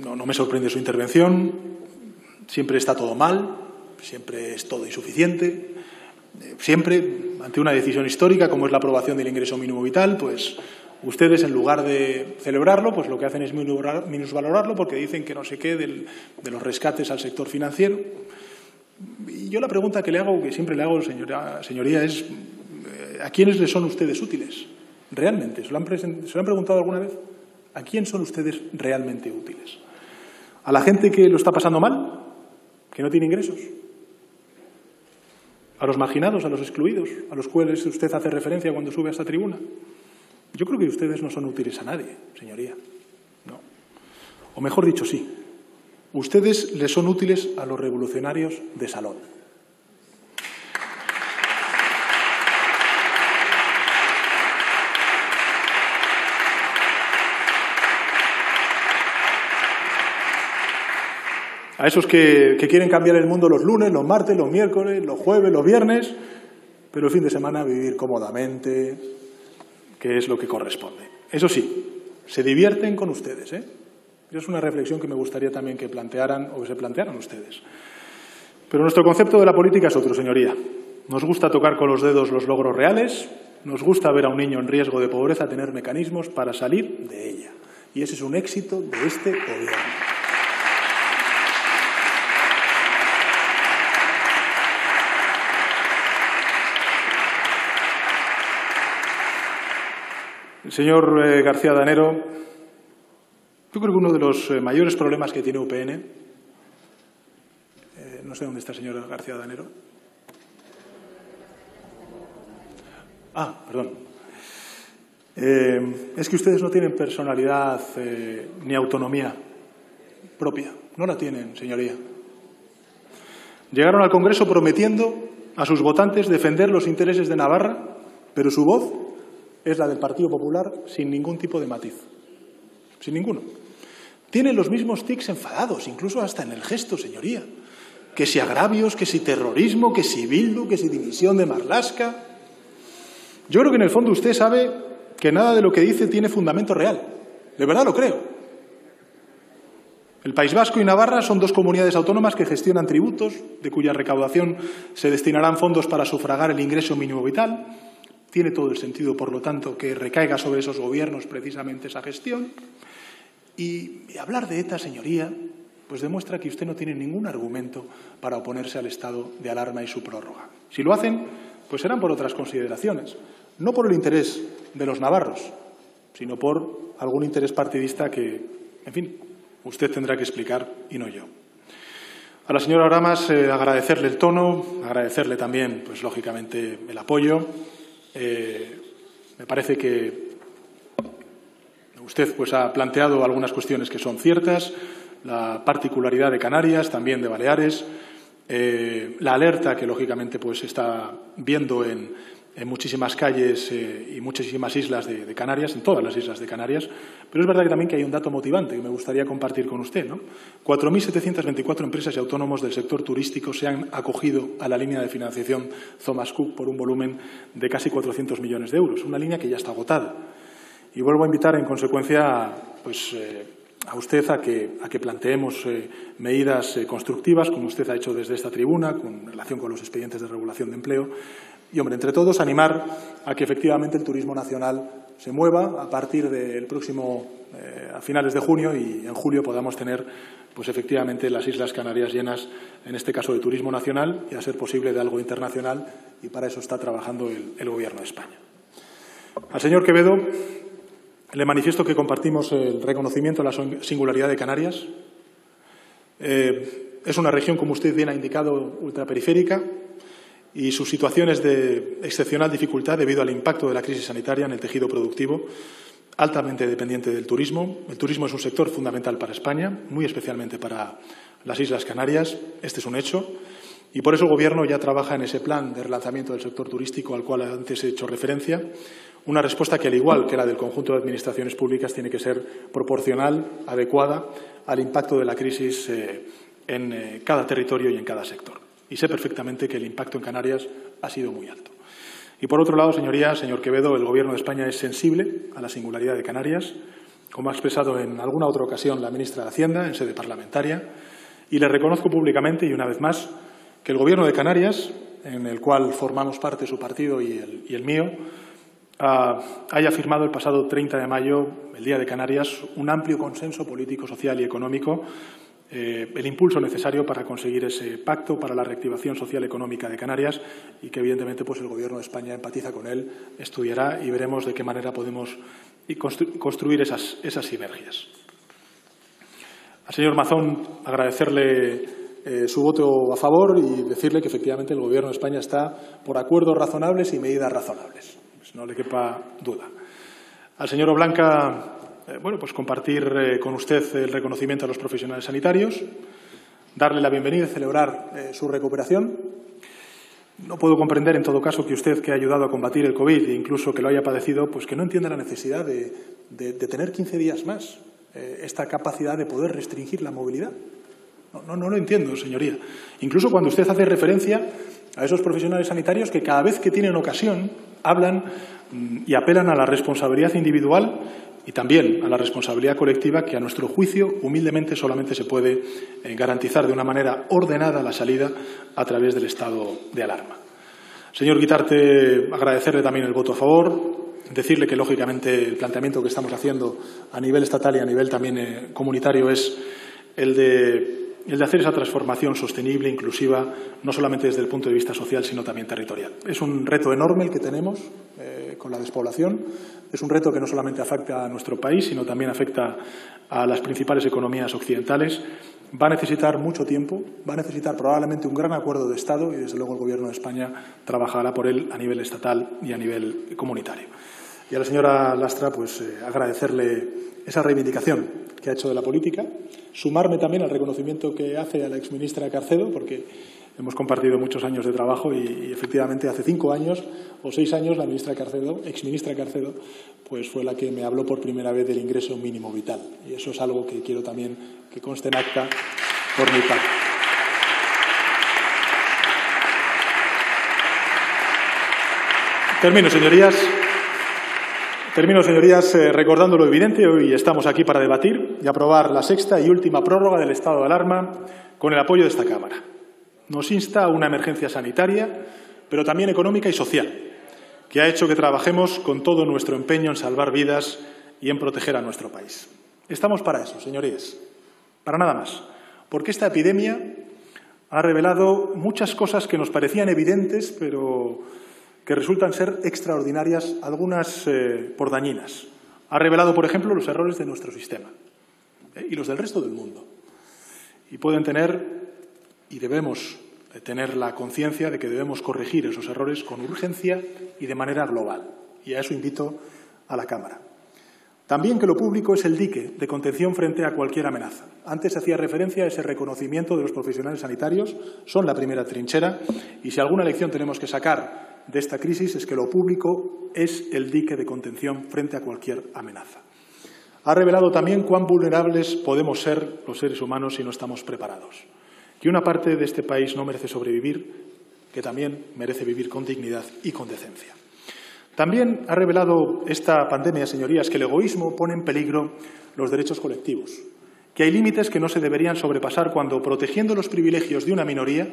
B: no me sorprende su intervención. Siempre está todo mal, siempre es todo insuficiente. Siempre, ante una decisión histórica como es la aprobación del ingreso mínimo vital, pues ustedes, en lugar de celebrarlo, pues lo que hacen es minusvalorarlo porque dicen que no sé qué de los rescates al sector financiero. Y yo la pregunta que le hago, que siempre le hago, señoría, es ¿a quiénes les son ustedes útiles? ¿Realmente? ¿Se lo han preguntado alguna vez? ¿A quién son ustedes realmente útiles? ¿A la gente que lo está pasando mal? ¿Que no tiene ingresos? ¿A los marginados, a los excluidos, a los cuales usted hace referencia cuando sube a esta tribuna? Yo creo que ustedes no son útiles a nadie, señoría. No. O mejor dicho, sí. Ustedes les son útiles a los revolucionarios de salón. A esos que quieren cambiar el mundo los lunes, los martes, los miércoles, los jueves, los viernes, pero el fin de semana vivir cómodamente, que es lo que corresponde. Eso sí, se divierten con ustedes, ¿eh? Es una reflexión que me gustaría también que plantearan o que se plantearan ustedes. Pero nuestro concepto de la política es otro, señoría. Nos gusta tocar con los dedos los logros reales, nos gusta ver a un niño en riesgo de pobreza tener mecanismos para salir de ella. Y ese es un éxito de este Gobierno. El señor García Danero Yo creo que uno de los mayores problemas que tiene UPN, no sé dónde está el señor García Danero. Perdón. Es que ustedes no tienen personalidad ni autonomía propia. No la tienen, señoría. Llegaron al Congreso prometiendo a sus votantes defender los intereses de Navarra, pero su voz es la del Partido Popular sin ningún tipo de matiz. Sin ninguno. Tienen los mismos tics enfadados, incluso hasta en el gesto, señoría. Que si agravios, que si terrorismo, que si Bildu, que si dimisión de Marlaska. Yo creo que en el fondo usted sabe que nada de lo que dice tiene fundamento real. De verdad lo creo. El País Vasco y Navarra son dos comunidades autónomas que gestionan tributos, de cuya recaudación se destinarán fondos para sufragar el ingreso mínimo vital. Tiene todo el sentido, por lo tanto, que recaiga sobre esos gobiernos precisamente esa gestión. Y hablar de ETA, señoría, pues demuestra que usted no tiene ningún argumento para oponerse al estado de alarma y su prórroga. Si lo hacen, pues serán por otras consideraciones. No por el interés de los navarros, sino por algún interés partidista que, en fin, usted tendrá que explicar y no yo. A la señora Oramas, agradecerle el tono, agradecerle también, pues lógicamente, el apoyo. Me parece que usted pues ha planteado algunas cuestiones que son ciertas, la particularidad de Canarias, también de Baleares, la alerta que lógicamente pues está viendo en muchísimas calles y muchísimas islas de Canarias, en todas las islas de Canarias, pero es verdad que también que hay un dato motivante que me gustaría compartir con usted, ¿no? 4.724 empresas y autónomos del sector turístico se han acogido a la línea de financiación Thomas Cook por un volumen de casi 400 millones de euros, una línea que ya está agotada. Y vuelvo a invitar, en consecuencia, pues, a usted a que planteemos medidas constructivas, como usted ha hecho desde esta tribuna, con relación con los expedientes de regulación de empleo. Y, hombre, entre todos, animar a que efectivamente el turismo nacional se mueva a partir del próximo, a finales de junio, y en julio podamos tener, pues efectivamente, las Islas Canarias llenas, en este caso de turismo nacional, y a ser posible de algo internacional, y para eso está trabajando el Gobierno de España. Al señor Quevedo le manifiesto que compartimos el reconocimiento a la singularidad de Canarias. Es una región, como usted bien ha indicado, ultraperiférica, y su situación es de excepcional dificultad debido al impacto de la crisis sanitaria en el tejido productivo, altamente dependiente del turismo. El turismo es un sector fundamental para España, muy especialmente para las Islas Canarias. Este es un hecho. Y por eso el Gobierno ya trabaja en ese plan de relanzamiento del sector turístico al cual antes he hecho referencia. Una respuesta que, al igual que la del conjunto de administraciones públicas, tiene que ser proporcional, adecuada al impacto de la crisis en cada territorio y en cada sector. Y sé perfectamente que el impacto en Canarias ha sido muy alto. Y por otro lado, señorías, señor Quevedo, el Gobierno de España es sensible a la singularidad de Canarias, como ha expresado en alguna otra ocasión la ministra de Hacienda en sede parlamentaria, y le reconozco públicamente y una vez más que el Gobierno de Canarias, en el cual formamos parte su partido y el mío, haya firmado el pasado 30 de mayo, el Día de Canarias, un amplio consenso político, social y económico, el impulso necesario para conseguir ese pacto para la reactivación social y económica de Canarias, y que evidentemente pues el Gobierno de España empatiza con él, estudiará y veremos de qué manera podemos construir esas sinergias. Al señor Mazón, agradecerle su voto a favor y decirle que efectivamente el Gobierno de España está por acuerdos razonables y medidas razonables. Pues no le quepa duda. Al señor Oblanca, pues compartir con usted el reconocimiento a los profesionales sanitarios, darle la bienvenida y celebrar su recuperación. No puedo comprender, en todo caso, que usted, que ha ayudado a combatir el COVID e incluso que lo haya padecido, pues que no entienda la necesidad de tener 15 días más esta capacidad de poder restringir la movilidad. No lo entiendo, señoría. Incluso cuando usted hace referencia a esos profesionales sanitarios que cada vez que tienen ocasión hablan y apelan a la responsabilidad individual y también a la responsabilidad colectiva, que a nuestro juicio humildemente solamente se puede garantizar de una manera ordenada la salida a través del estado de alarma. Señor Guitarte, agradecerle también el voto a favor, decirle que lógicamente el planteamiento que estamos haciendo a nivel estatal y a nivel también comunitario es el de hacer esa transformación sostenible, inclusiva, no solamente desde el punto de vista social, sino también territorial. Es un reto enorme el que tenemos con la despoblación. Es un reto que no solamente afecta a nuestro país, sino también afecta a las principales economías occidentales. Va a necesitar mucho tiempo, va a necesitar probablemente un gran acuerdo de Estado y, desde luego, el Gobierno de España trabajará por él a nivel estatal y a nivel comunitario. Y a la señora Lastra, pues agradecerle esa reivindicación que ha hecho de la política, sumarme también al reconocimiento que hace a la exministra Carcedo, porque hemos compartido muchos años de trabajo y efectivamente hace 5 años o 6 años la ministra Carcedo, exministra Carcedo, pues fue la que me habló por primera vez del ingreso mínimo vital. Y eso es algo que quiero también que conste en acta por mi parte. Termino, señorías, recordando lo evidente. Hoy estamos aquí para debatir y aprobar la 6ª y última prórroga del estado de alarma con el apoyo de esta Cámara. Nos insta a una emergencia sanitaria, pero también económica y social, que ha hecho que trabajemos con todo nuestro empeño en salvar vidas y en proteger a nuestro país. Estamos para eso, señorías, para nada más, porque esta epidemia ha revelado muchas cosas que nos parecían evidentes, pero que resultan ser extraordinarias, algunas por dañinas. Ha revelado, por ejemplo, los errores de nuestro sistema y los del resto del mundo. Y pueden tener, y debemos tener la conciencia de que debemos corregir esos errores con urgencia y de manera global. Y a eso invito a la Cámara. También que lo público es el dique de contención frente a cualquier amenaza. Antes hacía referencia a ese reconocimiento de los profesionales sanitarios. Son la primera trinchera y si alguna lección tenemos que sacar de esta crisis es que lo público es el dique de contención frente a cualquier amenaza. Ha revelado también cuán vulnerables podemos ser los seres humanos si no estamos preparados. Que una parte de este país no merece sobrevivir, que también merece vivir con dignidad y con decencia. También ha revelado esta pandemia, señorías, que el egoísmo pone en peligro los derechos colectivos, que hay límites que no se deberían sobrepasar cuando, protegiendo los privilegios de una minoría,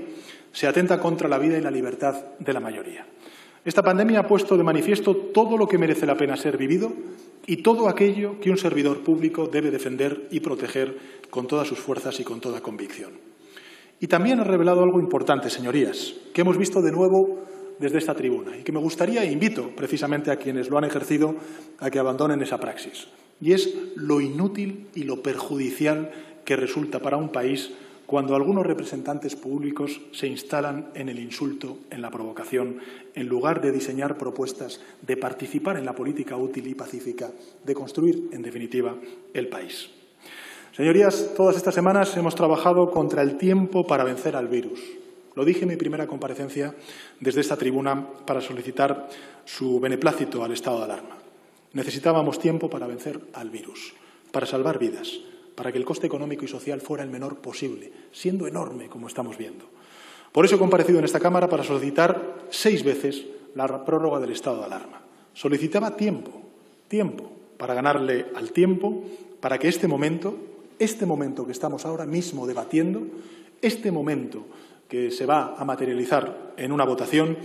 B: se atenta contra la vida y la libertad de la mayoría. Esta pandemia ha puesto de manifiesto todo lo que merece la pena ser vivido y todo aquello que un servidor público debe defender y proteger con todas sus fuerzas y con toda convicción. Y también ha revelado algo importante, señorías, que hemos visto de nuevo desde esta tribuna y que me gustaría e invito precisamente a quienes lo han ejercido a que abandonen esa praxis. Y es lo inútil y lo perjudicial que resulta para un país cuando algunos representantes públicos se instalan en el insulto, en la provocación, en lugar de diseñar propuestas, de participar en la política útil y pacífica, de construir, en definitiva, el país. Señorías, todas estas semanas hemos trabajado contra el tiempo para vencer al virus. Lo dije en mi primera comparecencia desde esta tribuna para solicitar su beneplácito al estado de alarma. Necesitábamos tiempo para vencer al virus, para salvar vidas, para que el coste económico y social fuera el menor posible, siendo enorme, como estamos viendo. Por eso he comparecido en esta Cámara para solicitar 6 veces la prórroga del estado de alarma. Solicitaba tiempo para ganarle al tiempo, para que este momento que estamos ahora mismo debatiendo, este momento que se va a materializar en una votación,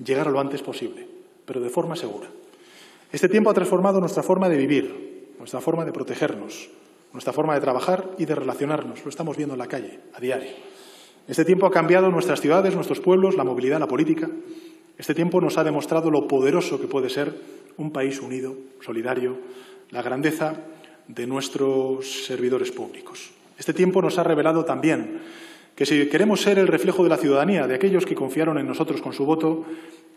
B: llegara lo antes posible, pero de forma segura. Este tiempo ha transformado nuestra forma de vivir, nuestra forma de protegernos, nuestra forma de trabajar y de relacionarnos. Lo estamos viendo en la calle, a diario. Este tiempo ha cambiado nuestras ciudades, nuestros pueblos, la movilidad, la política. Este tiempo nos ha demostrado lo poderoso que puede ser un país unido, solidario, la grandeza de nuestros servidores públicos. Este tiempo nos ha revelado también que si queremos ser el reflejo de la ciudadanía, de aquellos que confiaron en nosotros con su voto,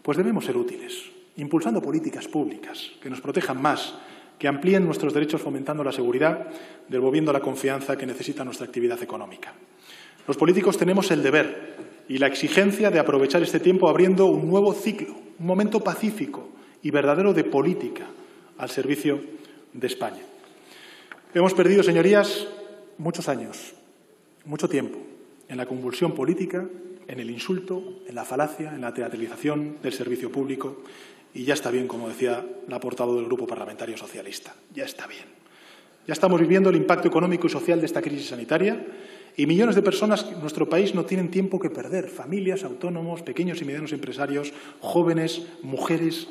B: pues debemos ser útiles, impulsando políticas públicas que nos protejan más, que amplíen nuestros derechos fomentando la seguridad, devolviendo la confianza que necesita nuestra actividad económica. Los políticos tenemos el deber y la exigencia de aprovechar este tiempo abriendo un nuevo ciclo, un momento pacífico y verdadero de política al servicio de España. Hemos perdido, señorías, muchos años, mucho tiempo en la convulsión política, en el insulto, en la falacia, en la teatralización del servicio público. Y ya está bien, como decía la portavoz del Grupo Parlamentario Socialista. Ya está bien. Ya estamos viviendo el impacto económico y social de esta crisis sanitaria y millones de personas en nuestro país no tienen tiempo que perder. Familias, autónomos, pequeños y medianos empresarios, jóvenes, mujeres,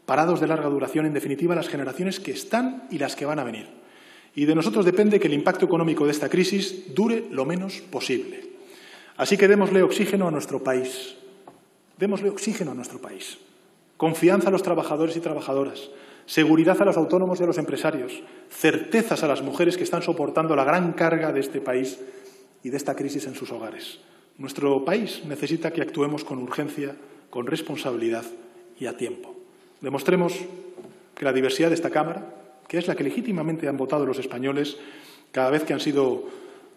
B: parados de larga duración, en definitiva, las generaciones que están y las que van a venir. Y de nosotros depende que el impacto económico de esta crisis dure lo menos posible. Así que démosle oxígeno a nuestro país. Démosle oxígeno a nuestro país. confianza a los trabajadores y trabajadoras, seguridad a los autónomos y a los empresarios, certezas a las mujeres que están soportando la gran carga de este país y de esta crisis en sus hogares. Nuestro país necesita que actuemos con urgencia, con responsabilidad y a tiempo. Demostremos que la diversidad de esta Cámara, que es la que legítimamente han votado los españoles cada vez que han sido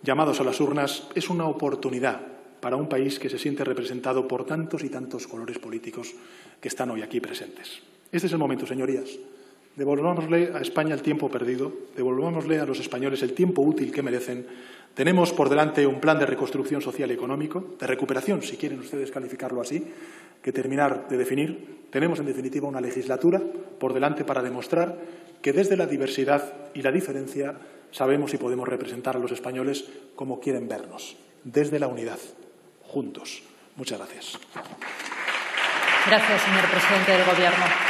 B: llamados a las urnas, es una oportunidad para un país que se siente representado por tantos y tantos colores políticos que están hoy aquí presentes. Este es el momento, señorías. Devolvámosle a España el tiempo perdido, devolvámosle a los españoles el tiempo útil que merecen. Tenemos por delante un plan de reconstrucción social y económico, de recuperación, si quieren ustedes calificarlo así, que terminar de definir. Tenemos, en definitiva, una legislatura por delante para demostrar que desde la diversidad y la diferencia sabemos y podemos representar a los españoles como quieren vernos, desde la unidad, juntos. Muchas gracias.
C: Gracias, señor presidente del Gobierno.